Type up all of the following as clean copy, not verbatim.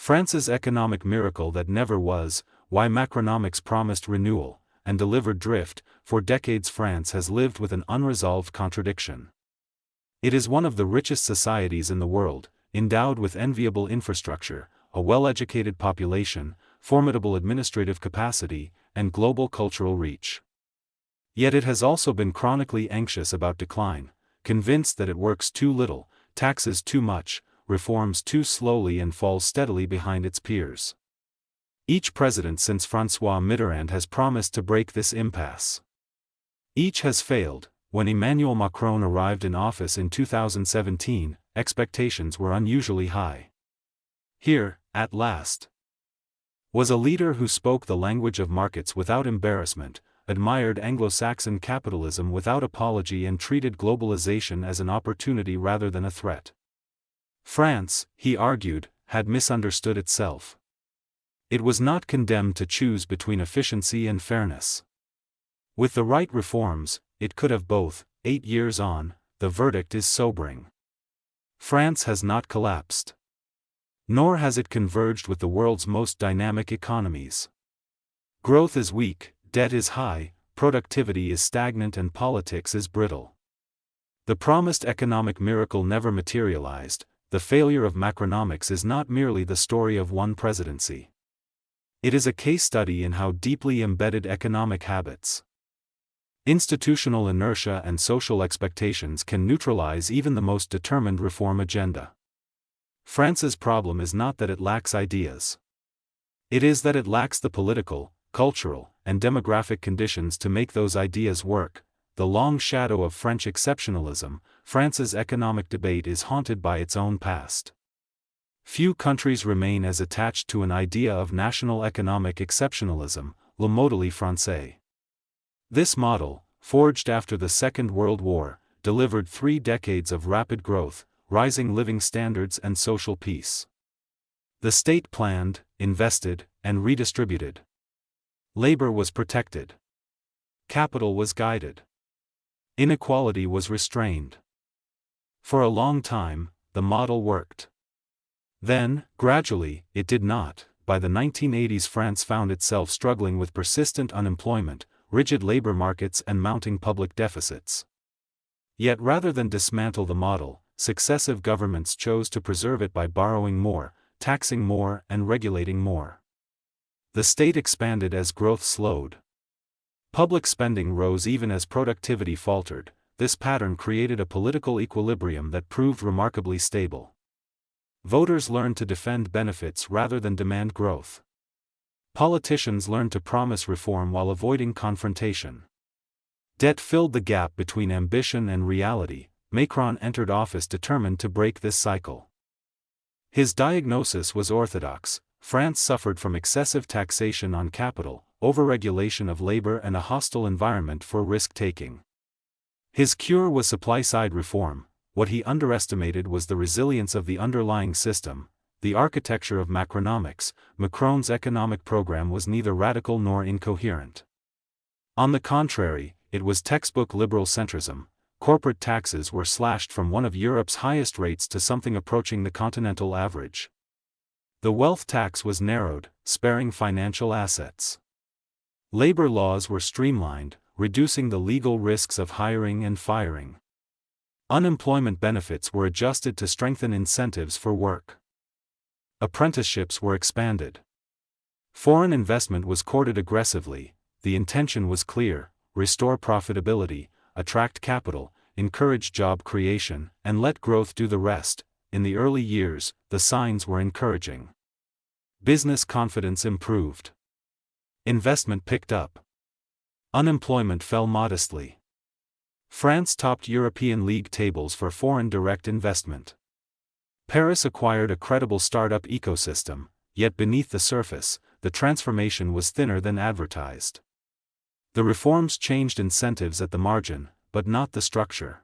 France's economic miracle that never was, why Macronomics promised renewal, and delivered drift. For decades France has lived with an unresolved contradiction. It is one of the richest societies in the world, endowed with enviable infrastructure, a well-educated population, formidable administrative capacity, and global cultural reach. Yet it has also been chronically anxious about decline, convinced that it works too little, taxes too much, reforms too slowly and falls steadily behind its peers. Each president since François Mitterrand has promised to break this impasse. Each has failed. When Emmanuel Macron arrived in office in 2017, expectations were unusually high. Here, at last, was a leader who spoke the language of markets without embarrassment, admired Anglo-Saxon capitalism without apology and treated globalization as an opportunity rather than a threat. France, he argued, had misunderstood itself. It was not condemned to choose between efficiency and fairness. With the right reforms, it could have both. 8 years on, the verdict is sobering. France has not collapsed. Nor has it converged with the world's most dynamic economies. Growth is weak, debt is high, productivity is stagnant and politics is brittle. The promised economic miracle never materialized. The failure of Macronomics is not merely the story of one presidency. It is a case study in how deeply embedded economic habits, institutional inertia and social expectations can neutralize even the most determined reform agenda. France's problem is not that it lacks ideas. It is that it lacks the political, cultural, and demographic conditions to make those ideas work. The long shadow of French exceptionalism, France's economic debate is haunted by its own past. Few countries remain as attached to an idea of national economic exceptionalism, le modèle français. This model, forged after the Second World War, delivered 3 decades of rapid growth, rising living standards and social peace. The state planned, invested, and redistributed. Labor was protected. Capital was guided. Inequality was restrained. For a long time, the model worked. Then, gradually, it did not. By the 1980s, France found itself struggling with persistent unemployment, rigid labor markets and mounting public deficits. Yet rather than dismantle the model, successive governments chose to preserve it by borrowing more, taxing more and regulating more. The state expanded as growth slowed. Public spending rose even as productivity faltered. This pattern created a political equilibrium that proved remarkably stable. Voters learned to defend benefits rather than demand growth. Politicians learned to promise reform while avoiding confrontation. Debt filled the gap between ambition and reality. Macron entered office determined to break this cycle. His diagnosis was orthodox. France suffered from excessive taxation on capital, overregulation of labor and a hostile environment for risk-taking. His cure was supply-side reform. What he underestimated was the resilience of the underlying system, the architecture of Macronomics. Macron's economic program was neither radical nor incoherent. On the contrary, it was textbook liberal centrism. Corporate taxes were slashed from one of Europe's highest rates to something approaching the continental average. The wealth tax was narrowed, sparing financial assets. Labor laws were streamlined, reducing the legal risks of hiring and firing. Unemployment benefits were adjusted to strengthen incentives for work. Apprenticeships were expanded. Foreign investment was courted aggressively. The intention was clear: restore profitability, attract capital, encourage job creation, and let growth do the rest. In the early years, the signs were encouraging. Business confidence improved. Investment picked up. Unemployment fell modestly. France topped European league tables for foreign direct investment. Paris acquired a credible startup ecosystem, yet beneath the surface, the transformation was thinner than advertised. The reforms changed incentives at the margin, but not the structure.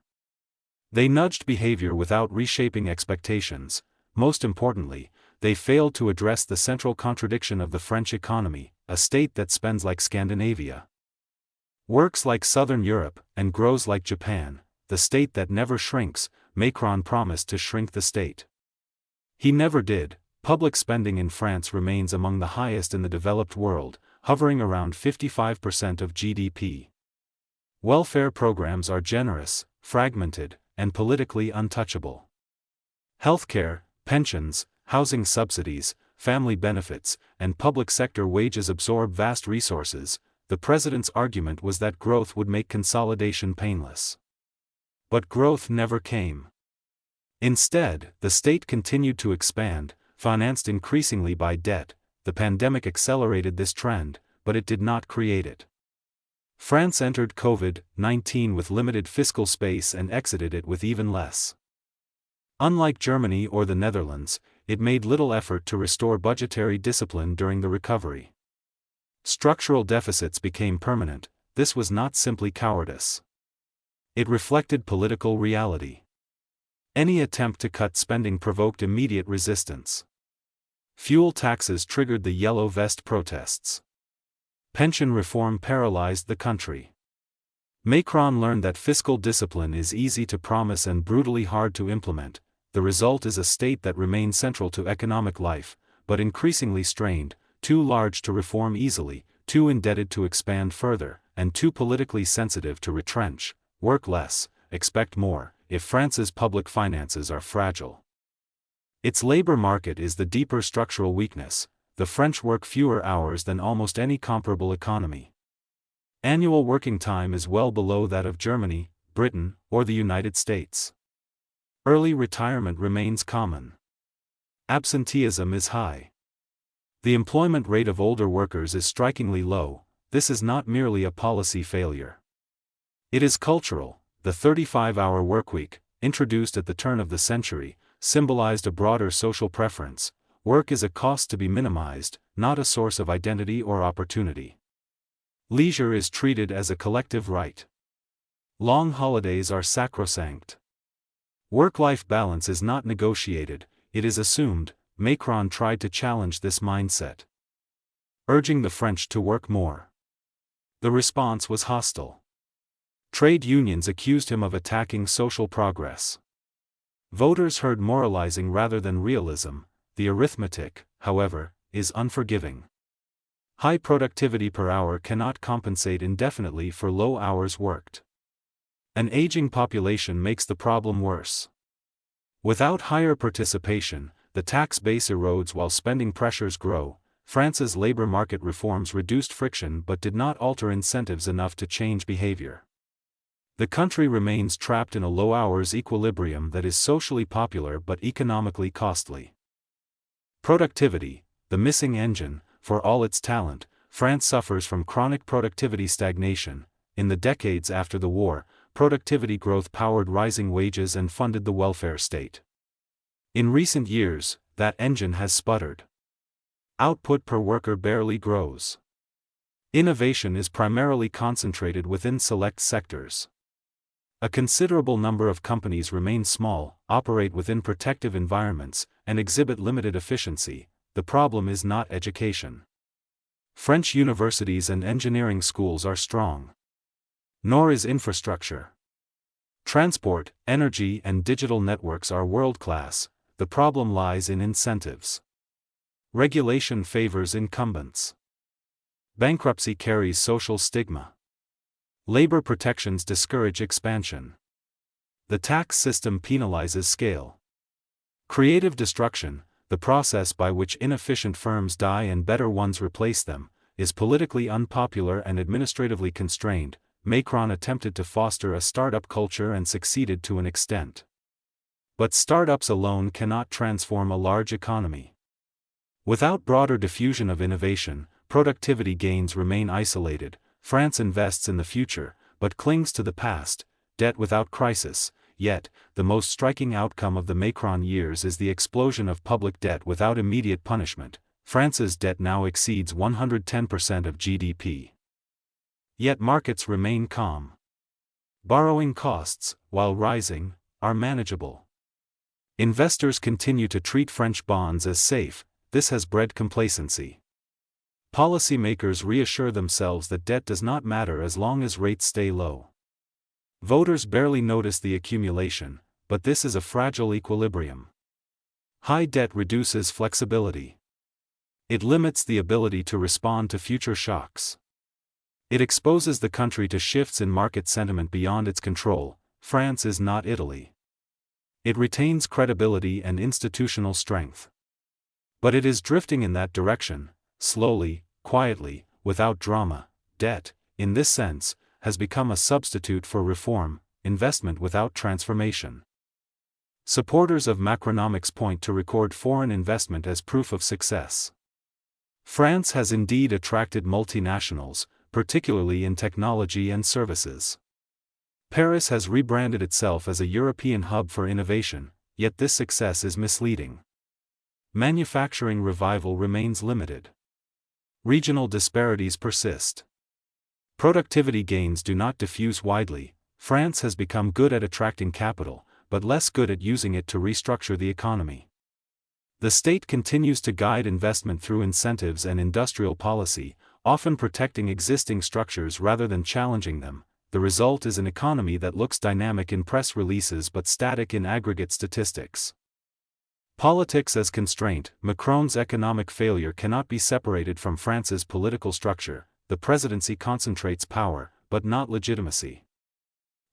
They nudged behavior without reshaping expectations. Most importantly, they failed to address the central contradiction of the French economy, a state that spends like Scandinavia, works like Southern Europe, and grows like Japan. The state that never shrinks. Macron promised to shrink the state. He never did. Public spending in France remains among the highest in the developed world, hovering around 55% of GDP. Welfare programs are generous, fragmented, and politically untouchable. Healthcare, pensions, housing subsidies, family benefits, and public sector wages absorb vast resources. The president's argument was that growth would make consolidation painless. But growth never came. Instead, the state continued to expand, financed increasingly by debt. The pandemic accelerated this trend, but it did not create it. France entered COVID-19 with limited fiscal space and exited it with even less. Unlike Germany or the Netherlands, it made little effort to restore budgetary discipline during the recovery. Structural deficits became permanent. This was not simply cowardice. It reflected political reality. Any attempt to cut spending provoked immediate resistance. Fuel taxes triggered the Yellow Vest protests. Pension reform paralyzed the country. Macron learned that fiscal discipline is easy to promise and brutally hard to implement. The result is a state that remains central to economic life, but increasingly strained, too large to reform easily, too indebted to expand further, and too politically sensitive to retrench, work less, expect more, if France's public finances are fragile. Its labor market is the deeper structural weakness. The French work fewer hours than almost any comparable economy. Annual working time is well below that of Germany, Britain, or the United States. Early retirement remains common. Absenteeism is high. The employment rate of older workers is strikingly low. This is not merely a policy failure. It is cultural. The 35-hour workweek, introduced at the turn of the century, symbolized a broader social preference. Work is a cost to be minimized, not a source of identity or opportunity. Leisure is treated as a collective right. Long holidays are sacrosanct. Work-life balance is not negotiated, it is assumed. Macron tried to challenge this mindset, urging the French to work more. The response was hostile. Trade unions accused him of attacking social progress. Voters heard moralizing rather than realism. The arithmetic, however, is unforgiving. High productivity per hour cannot compensate indefinitely for low hours worked. An aging population makes the problem worse. Without higher participation, the tax base erodes while spending pressures grow. France's labor market reforms reduced friction but did not alter incentives enough to change behavior. The country remains trapped in a low-hours equilibrium that is socially popular but economically costly. Productivity, the missing engine. For all its talent, France suffers from chronic productivity stagnation. In the decades after the war, productivity growth powered rising wages and funded the welfare state. In recent years, that engine has sputtered. Output per worker barely grows. Innovation is primarily concentrated within select sectors. A considerable number of companies remain small, operate within protective environments, and exhibit limited efficiency. The problem is not education. French universities and engineering schools are strong. Nor is infrastructure. Transport, energy, and digital networks are world-class. The problem lies in incentives. Regulation favors incumbents. Bankruptcy carries social stigma. Labor protections discourage expansion. The tax system penalizes scale. Creative destruction, the process by which inefficient firms die and better ones replace them, is politically unpopular and administratively constrained. Macron attempted to foster a startup culture and succeeded to an extent. But startups alone cannot transform a large economy. Without broader diffusion of innovation, productivity gains remain isolated. France invests in the future, but clings to the past, debt without crisis. Yet, the most striking outcome of the Macron years is the explosion of public debt without immediate punishment. France's debt now exceeds 110% of GDP. Yet markets remain calm. Borrowing costs, while rising, are manageable. Investors continue to treat French bonds as safe. This has bred complacency. Policymakers reassure themselves that debt does not matter as long as rates stay low. Voters barely notice the accumulation, but this is a fragile equilibrium. High debt reduces flexibility. It limits the ability to respond to future shocks. It exposes the country to shifts in market sentiment beyond its control. France is not Italy. It retains credibility and institutional strength. But it is drifting in that direction, slowly, quietly, without drama. Debt, in this sense, has become a substitute for reform, investment without transformation. Supporters of Macronomics point to record foreign investment as proof of success. France has indeed attracted multinationals, particularly in technology and services. Paris has rebranded itself as a European hub for innovation, yet this success is misleading. Manufacturing revival remains limited. Regional disparities persist. Productivity gains do not diffuse widely. France has become good at attracting capital, but less good at using it to restructure the economy. The state continues to guide investment through incentives and industrial policy, often protecting existing structures rather than challenging them. The result is an economy that looks dynamic in press releases but static in aggregate statistics. Politics as constraint. Macron's economic failure cannot be separated from France's political structure. The presidency concentrates power, but not legitimacy.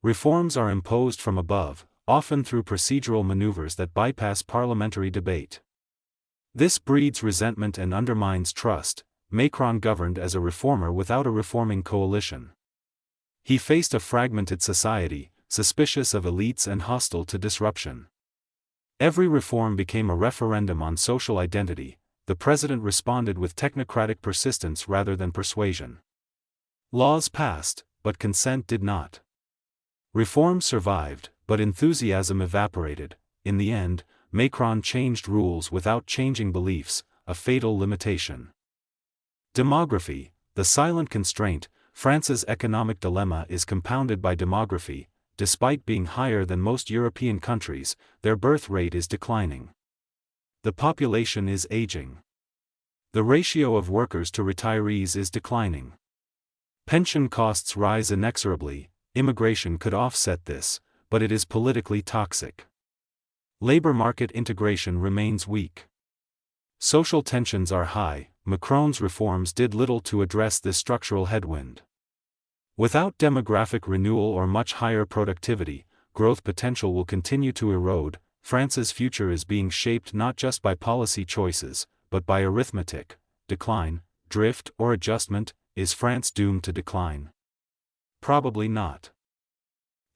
Reforms are imposed from above, often through procedural maneuvers that bypass parliamentary debate. This breeds resentment and undermines trust. Macron governed as a reformer without a reforming coalition. He faced a fragmented society, suspicious of elites and hostile to disruption. Every reform became a referendum on social identity. The president responded with technocratic persistence rather than persuasion. Laws passed, but consent did not. Reform survived, but enthusiasm evaporated. In the end, Macron changed rules without changing beliefs, a fatal limitation. Demography, the silent constraint. France's economic dilemma is compounded by demography. Despite being higher than most European countries, their birth rate is declining. The population is aging. The ratio of workers to retirees is declining. Pension costs rise inexorably. Immigration could offset this, but it is politically toxic. Labor market integration remains weak. Social tensions are high. Macron's reforms did little to address this structural headwind. Without demographic renewal or much higher productivity, growth potential will continue to erode. France's future is being shaped not just by policy choices, but by arithmetic. Decline, drift, or adjustment. Is France doomed to decline? Probably not.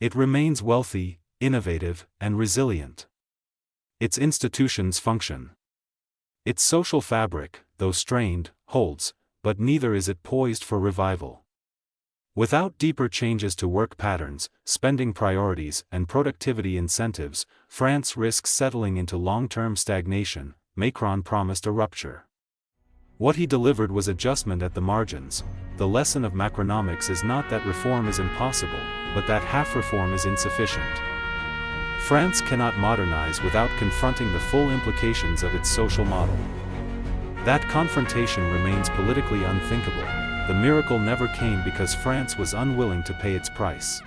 It remains wealthy, innovative, and resilient. Its institutions function. Its social fabric, though strained, holds, but neither is it poised for revival. Without deeper changes to work patterns, spending priorities, and productivity incentives, France risks settling into long-term stagnation. Macron promised a rupture. What he delivered was adjustment at the margins. The lesson of Macronomics is not that reform is impossible, but that half reform is insufficient. France cannot modernize without confronting the full implications of its social model. That confrontation remains politically unthinkable. The miracle never came because France was unwilling to pay its price.